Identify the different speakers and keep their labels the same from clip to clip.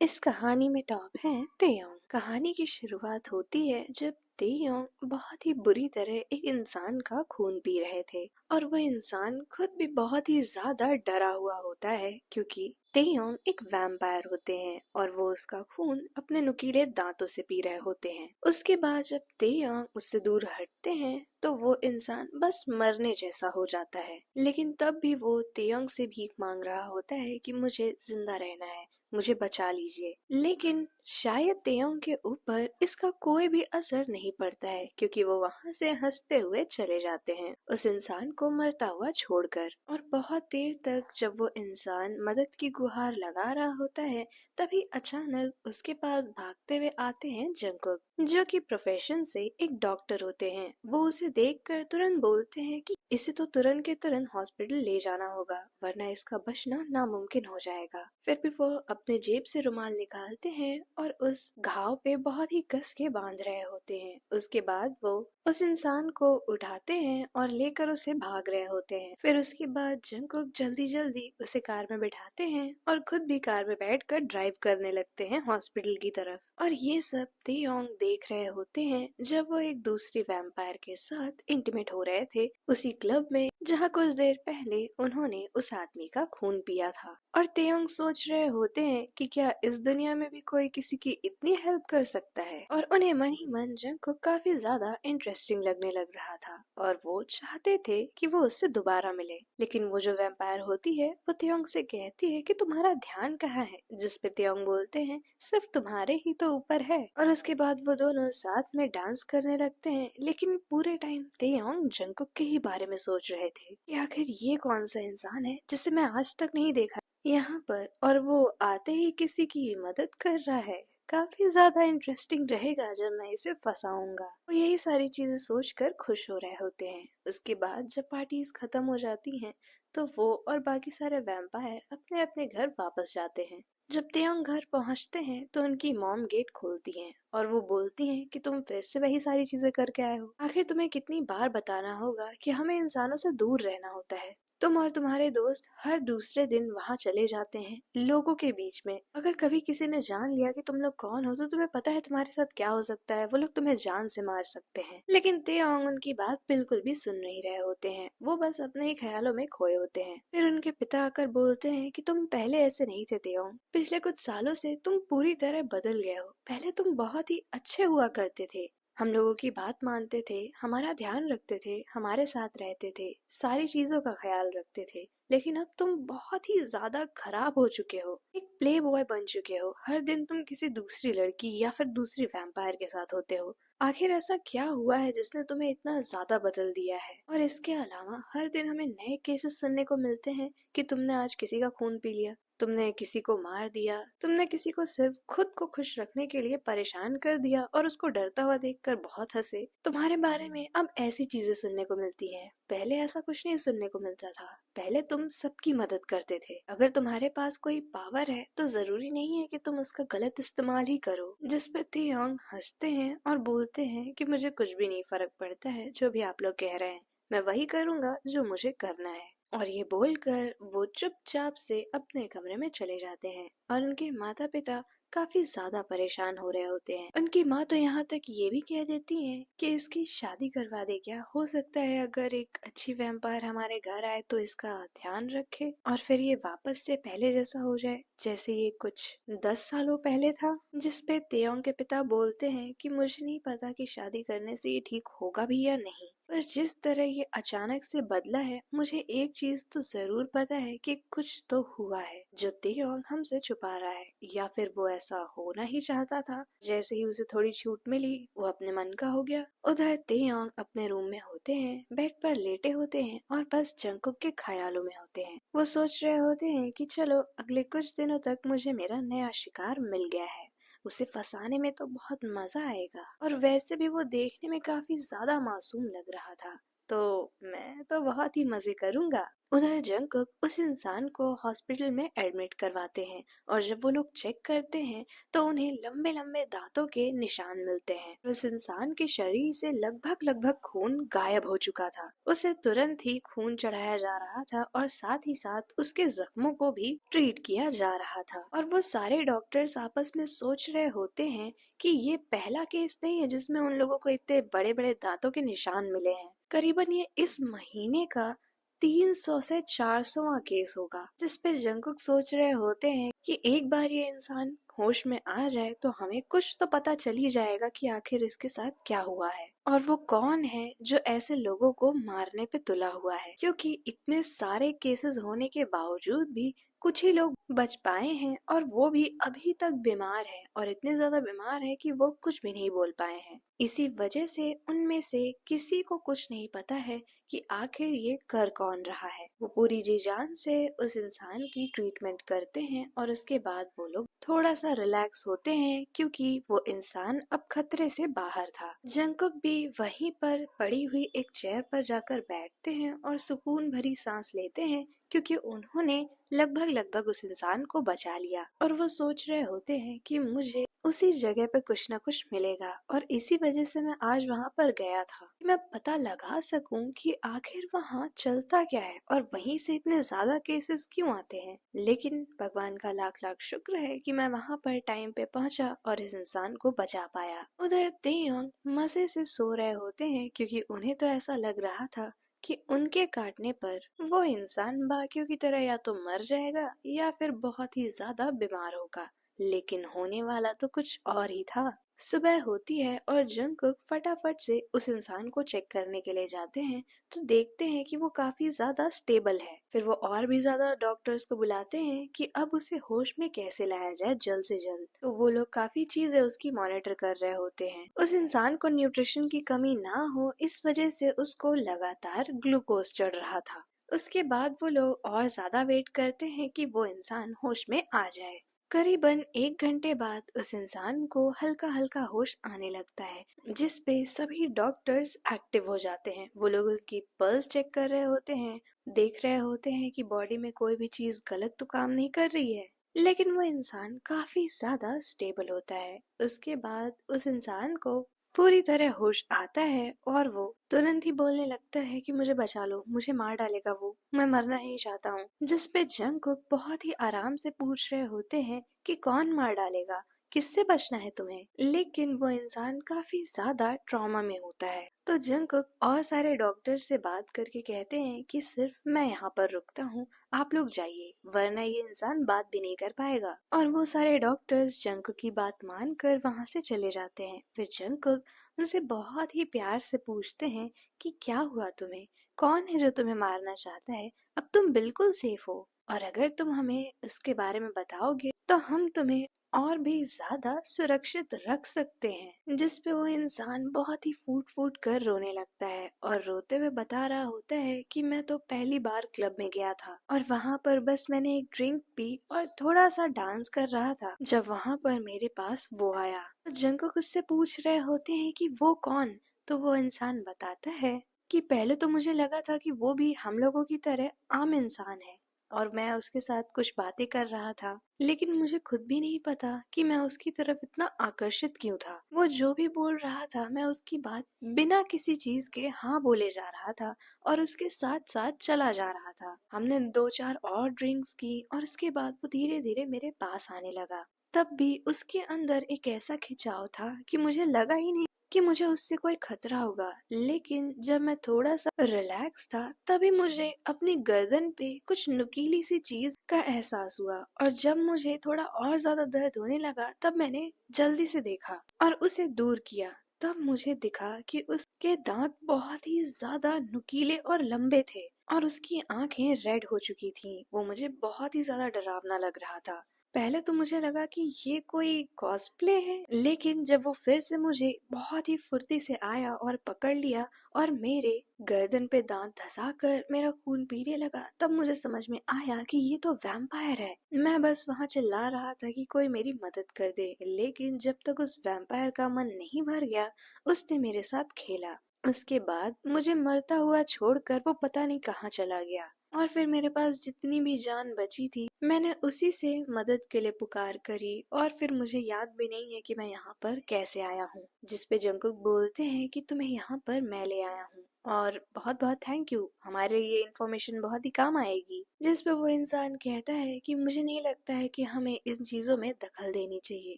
Speaker 1: इस कहानी में टॉप है तेयोंग। कहानी की शुरुआत होती है जब तेयोंग बहुत ही बुरी तरह एक इंसान का खून पी रहे थे और वह इंसान खुद भी बहुत ही ज्यादा डरा हुआ होता है क्योंकि तेयोंग एक वैम्पायर होते हैं और वो उसका खून अपने नुकीले दांतों से पी रहे होते हैं। उसके बाद जब तेयोंग उससे दूर हटते हैं तो वो इंसान बस मरने जैसा हो जाता है, लेकिन तब भी वो तेयोंग से भीख मांग रहा होता है कि मुझे जिंदा रहना है, मुझे बचा लीजिए। लेकिन शायद तेयोंग के ऊपर इसका कोई भी असर नहीं पड़ता है क्योंकि वो वहां से हंसते हुए चले जाते हैं उस इंसान को मरता हुआ छोड़कर। और बहुत देर तक जब वो इंसान मदद की गुहार लगा रहा होता है तभी अचानक उसके पास भागते हुए आते हैं जंगकुक, जो कि प्रोफेशन से एक डॉक्टर होते हैं। वो उसे देखकर तुरंत बोलते हैं कि इसे तो तुरंत के तुरंत हॉस्पिटल ले जाना होगा वरना इसका बचना नामुमकिन हो जाएगा। फिर भी वो अपने जेब से रुमाल निकालते हैं और उस घाव पे बहुत ही कस के बांध रहे होते हैं। उसके बाद वो उस इंसान को उठाते हैं और लेकर उसे भाग रहे होते हैं। फिर उसके बाद जंगकुक जल्दी जल्दी उसे कार में बिठाते हैं और खुद भी कार में बैठकर ड्राइव करने लगते हैं हॉस्पिटल की तरफ। और ये सब तेयोंग देख रहे होते हैं जब वो एक दूसरी वैम्पायर के साथ इंटीमेट हो रहे थे उसी क्लब में जहाँ कुछ देर पहले उन्होंने उस आदमी का खून पिया था। और तेयोंग सोच रहे होते हैं कि क्या इस दुनिया में भी कोई किसी की इतनी हेल्प कर सकता है। और उन्हें मन ही मन जंगकुक काफी ज्यादा इंटरेस्टिंग लगने लग रहा था और वो चाहते थे कि वो उससे दोबारा मिले। लेकिन वो जो वैम्पायर होती है वो तेयोंग से कहती है कि तुम्हारा ध्यान कहाँ है, जिस पे तेयोंग बोलते हैं सिर्फ तुम्हारे ही तो ऊपर है। और उसके बाद वो दोनों साथ में डांस करने लगते हैं। लेकिन पूरे टाइम तेयोंग जंगकुक के ही बारे में सोच रहे थे कि आखिर ये कौन सा इंसान है जिसे मैं आज तक नहीं देखा यहाँ पर, और वो आते ही किसी की मदद कर रहा है। काफी ज्यादा इंटरेस्टिंग रहेगा जब मैं इसे फंसाऊंगा। वो यही सारी चीजें सोचकर खुश हो रहे होते हैं। उसके बाद जब पार्टीज खत्म हो जाती हैं तो वो और बाकी सारे वैम्पायर अपने अपने घर वापस जाते हैं। जब तेयोंग घर पहुंचते हैं तो उनकी मॉम गेट खोलती हैं और वो बोलती हैं कि तुम फिर से वही सारी चीजें करके आए हो। आखिर तुम्हें कितनी बार बताना होगा कि हमें इंसानों से दूर रहना होता है। तुम और तुम्हारे दोस्त हर दूसरे दिन वहाँ चले जाते हैं लोगों के बीच में। अगर कभी किसी ने जान लिया कि तुम लोग कौन हो तो तुम्हें पता है तुम्हारे साथ क्या हो सकता है, वो लोग तुम्हें जान से मार सकते हैं। लेकिन तेयोंग उनकी बात बिल्कुल भी सुन नहीं रहे होते हैं, वो बस अपने ही ख्यालों में खोए होते हैं। फिर उनके पिता आकर बोलते हैं कि तुम पहले ऐसे नहीं थे तेयोंग, पिछले कुछ सालों से तुम पूरी तरह बदल गए हो। पहले तुम बहुत ही अच्छे हुआ करते थे, हम लोगों की बात मानते थे, हमारा ध्यान रखते थे, हमारे साथ रहते थे, सारी चीजों का ख्याल रखते थे। लेकिन अब तुम बहुत ही ज्यादा खराब हो चुके हो, एक प्ले बॉय बन चुके हो। हर दिन तुम किसी दूसरी लड़की या फिर दूसरी वैम्पायर के साथ होते हो। आखिर ऐसा क्या हुआ है जिसने तुम्हें इतना ज्यादा बदल दिया है। और इसके अलावा हर दिन हमें नए केसेस सुनने को मिलते हैं कि तुमने आज किसी का खून पी लिया, तुमने किसी को मार दिया, तुमने किसी को सिर्फ खुद को खुश रखने के लिए परेशान कर दिया और उसको डरता हुआ देखकर बहुत हंसे। तुम्हारे बारे में अब ऐसी चीजें सुनने को मिलती हैं, पहले ऐसा कुछ नहीं सुनने को मिलता था। पहले तुम सबकी मदद करते थे। अगर तुम्हारे पास कोई पावर है तो जरूरी नहीं है कि तुम उसका गलत इस्तेमाल ही करो। जिस पे तेयोंग हंसते हैं और बोलते हैं कि मुझे कुछ भी नहीं फर्क पड़ता है जो भी आप लोग कह रहे हैं, मैं वही करूंगा जो मुझे करना है। और ये बोलकर वो चुपचाप से अपने कमरे में चले जाते हैं। और उनके माता पिता काफी ज्यादा परेशान हो रहे होते हैं। उनकी माँ तो यहाँ तक ये भी कह देती हैं कि इसकी शादी करवा दे, क्या हो सकता है अगर एक अच्छी वैम्पायर हमारे घर आए तो इसका ध्यान रखे और फिर ये वापस से पहले जैसा हो जाए जैसे ये कुछ 10 सालों पहले था। जिस पे तेयोंग के पिता बोलते हैं कि मुझे नहीं पता कि शादी करने से ये ठीक होगा भी या नहीं, पर जिस तरह ये अचानक से बदला है मुझे एक चीज तो जरूर पता है कि कुछ तो हुआ है जो तेयोंग हमसे छुपा रहा है, या फिर वो ऐसा होना ही चाहता था। जैसे ही उसे थोड़ी छूट मिली वो अपने मन का हो गया। उधर तेयोंग अपने रूम में होते हैं, बेड पर लेटे होते हैं और बस जंगकुक के ख्यालों में होते हैं। वो सोच रहे होते हैं कि चलो अगले कुछ दिनों तक मुझे मेरा नया शिकार मिल गया है, उसे फंसाने में तो बहुत मजा आएगा। और वैसे भी वो देखने में काफी ज्यादा मासूम लग रहा था, तो मैं तो बहुत ही मजे करूंगा। उधर जंगकुक उस इंसान को हॉस्पिटल में एडमिट करवाते हैं और जब वो लोग चेक करते हैं तो उन्हें लंबे लंबे दांतों के निशान मिलते हैं। उस इंसान के शरीर से लगभग लगभग खून गायब हो चुका था। उसे तुरंत ही खून चढ़ाया जा रहा था और साथ ही साथ उसके जख्मों को भी ट्रीट किया जा रहा था। और वो सारे डॉक्टर्स आपस में सोच रहे होते हैं कि ये पहला केस नहीं है जिसमें उन लोगों को इतने बड़े बड़े दांतों के निशान मिले हैं। करीबन ये इस महीने का 300 से 400वां केस होगा, जिसपे जंगकुक सोच रहे होते हैं कि एक बार ये इंसान होश में आ जाए तो हमें कुछ तो पता चल ही जाएगा कि आखिर इसके साथ क्या हुआ है और वो कौन है जो ऐसे लोगों को मारने पे तुला हुआ है। क्योंकि इतने सारे केसेस होने के बावजूद भी कुछ ही लोग बच पाए हैं और वो भी अभी तक बीमार है और इतने ज्यादा बीमार है कि वो कुछ भी नहीं बोल पाए हैं। इसी वजह से उनमें से किसी को कुछ नहीं पता है कि आखिर ये कर कौन रहा है। वो पूरी जी जान से उस इंसान की ट्रीटमेंट करते हैं और उसके बाद वो लोग थोड़ा सा रिलैक्स होते हैं क्योंकि वो इंसान अब खतरे से बाहर था। जंगकुक भी वहीं पर पड़ी हुई एक चेयर पर जाकर बैठते हैं और सुकून भरी सांस लेते हैं क्योंकि उन्होंने लगभग लगभग उस इंसान को बचा लिया। और वो सोच रहे होते हैं कि मुझे उसी जगह पे कुछ ना कुछ मिलेगा और इसी वजह से मैं आज वहाँ पर गया था कि मैं पता लगा सकूं कि आखिर वहाँ चलता क्या है और वहीं से इतने ज्यादा केसेस क्यों आते हैं। लेकिन भगवान का लाख लाख शुक्र है कि मैं वहाँ पर टाइम पे पहुँचा और इस इंसान को बचा पाया। उधर तेयोंग मजे से सो रहे होते हैं क्योंकि उन्हें तो ऐसा लग रहा था कि उनके काटने पर वो इंसान बाकियों की तरह या तो मर जाएगा या फिर बहुत ही ज्यादा बीमार होगा। लेकिन होने वाला तो कुछ और ही था। सुबह होती है और जंगकुक फटाफट से उस इंसान को चेक करने के लिए जाते हैं तो देखते हैं कि वो काफी ज्यादा स्टेबल है। फिर वो और भी ज्यादा डॉक्टर्स को बुलाते हैं कि अब उसे होश में कैसे लाया जाए जल्द से जल्द। तो वो लोग काफी चीजें उसकी मॉनिटर कर रहे होते हैं। उस इंसान को न्यूट्रिशन की कमी ना हो इस वजह से उसको लगातार ग्लूकोज चढ़ रहा था। उसके बाद वो लोग और ज्यादा वेट करते हैं कि वो इंसान होश में आ जाए। करीबन 1 घंटे बाद उस इंसान को हल्का हल्का होश आने लगता है, जिस पे सभी डॉक्टर्स एक्टिव हो जाते हैं। वो लोग उसकी पल्स चेक कर रहे होते हैं, देख रहे होते हैं कि बॉडी में कोई भी चीज गलत तो काम नहीं कर रही है। लेकिन वो इंसान काफी ज्यादा स्टेबल होता है। उसके बाद उस इंसान को पूरी तरह होश आता है और वो तुरंत ही बोलने लगता है कि मुझे बचा लो, मुझे मार डालेगा वो, मैं मरना नहीं चाहता हूँ। जिस पे जंगकुक बहुत ही आराम से पूछ रहे होते हैं कि कौन मार डालेगा, किससे बचना है तुम्हें। लेकिन वो इंसान काफी ज्यादा ट्रॉमा में होता है। तो जंगकुक और सारे डॉक्टर से बात करके कहते हैं कि सिर्फ मैं यहाँ पर रुकता हूँ, आप लोग जाइए वरना ये इंसान बात भी नहीं कर पाएगा। और वो सारे डॉक्टर्स जंगकुक की बात मानकर वहाँ से चले जाते हैं। फिर जंगकुक उनसे बहुत ही प्यार से पूछते हैं कि क्या हुआ तुम्हें, कौन है जो तुम्हें मारना चाहता है, अब तुम बिल्कुल सेफ हो और अगर तुम हमें उसके बारे में बताओगे तो हम तुम्हें और भी ज्यादा सुरक्षित रख सकते हैं। जिस पे वो इंसान बहुत ही फूट फूट कर रोने लगता है और रोते हुए बता रहा होता है कि मैं तो पहली बार क्लब में गया था और वहाँ पर बस मैंने एक ड्रिंक पी और थोड़ा सा डांस कर रहा था जब वहाँ पर मेरे पास वो आया। तो जंगकुक उससे पूछ रहे होते हैं कि वो कौन। तो वो इंसान बताता है कि पहले तो मुझे लगा था कि वो भी हम लोगों की तरह आम इंसान है और मैं उसके साथ कुछ बातें कर रहा था, लेकिन मुझे खुद भी नहीं पता कि मैं उसकी तरफ इतना आकर्षित क्यों था। वो जो भी बोल रहा था मैं उसकी बात बिना किसी चीज के हाँ बोले जा रहा था और उसके साथ साथ चला जा रहा था। हमने 2-4 और ड्रिंक्स की और उसके बाद वो धीरे धीरे मेरे पास आने लगा। तब भी उसके अंदर एक ऐसा खिंचाव था कि मुझे लगा ही नहीं कि मुझे उससे कोई खतरा होगा। लेकिन जब मैं थोड़ा सा रिलैक्स था तभी मुझे अपनी गर्दन पे कुछ नुकीली सी चीज का एहसास हुआ और जब मुझे थोड़ा और ज्यादा दर्द होने लगा तब मैंने जल्दी से देखा और उसे दूर किया। तब मुझे दिखा कि उसके दांत बहुत ही ज्यादा नुकीले और लंबे थे और उसकी आंखें रेड हो चुकी थीं। वो मुझे बहुत ही ज्यादा डरावना लग रहा था। पहले तो मुझे लगा कि ये कोई कॉस्प्ले है, लेकिन जब वो फिर से मुझे बहुत ही फुर्ती से आया और पकड़ लिया और मेरे गर्दन पे दांत धंसाकर मेरा खून पीने लगा तब मुझे समझ में आया कि ये तो वैम्पायर है। मैं बस वहाँ चिल्ला रहा था कि कोई मेरी मदद कर दे, लेकिन जब तक उस वैम्पायर का मन नहीं भर गया उसने मेरे साथ खेला। उसके बाद मुझे मरता हुआ छोड़कर वो पता नहीं कहाँ चला गया। और फिर मेरे पास जितनी भी जान बची थी मैंने उसी से मदद के लिए पुकार करी। और फिर मुझे याद भी नहीं है कि मैं यहाँ पर कैसे आया हूँ। जिस पे जंकुक बोलते हैं कि तुम्हें यहाँ पर मैं ले आया हूँ और बहुत बहुत थैंक यू, हमारे ये इन्फॉर्मेशन बहुत ही काम आएगी। जिस पे वो इंसान कहता है कि मुझे नहीं लगता है कि हमें इन चीजों में दखल देनी चाहिए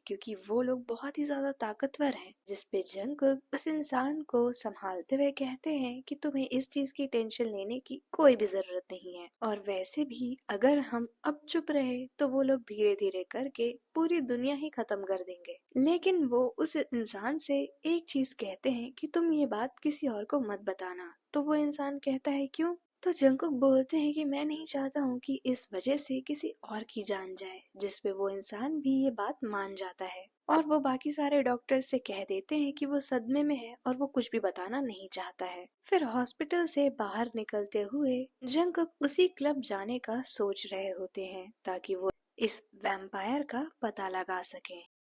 Speaker 1: क्योंकि वो लोग बहुत ही ज्यादा ताकतवर हैं। जिस पे जंकुक उस इंसान को संभालते हुए कहते हैं कि तुम्हें इस चीज की टेंशन लेने की कोई भी जरूरत नहीं है और वैसे भी अगर हम अब चुप रहे तो वो लोग धीरे धीरे करके पूरी दुनिया ही खत्म कर देंगे। लेकिन वो उस इंसान से एक चीज कहते हैं कि तुम ये बात किसी और को मत बताना। तो वो इंसान कहता है क्यों? तो जंकुक बोलते हैं कि मैं नहीं चाहता हूँ कि इस वजह से किसी और की जान जाए। जिस पे वो इंसान भी ये बात मान जाता है और वो बाकी सारे डॉक्टर से कह देते हैं कि वो सदमे में है और वो कुछ भी बताना नहीं चाहता है। फिर हॉस्पिटल से बाहर निकलते हुए जंकुक उसी क्लब जाने का सोच रहे होते हैं ताकि वो इस वैम्पायर का पता लगा सकें।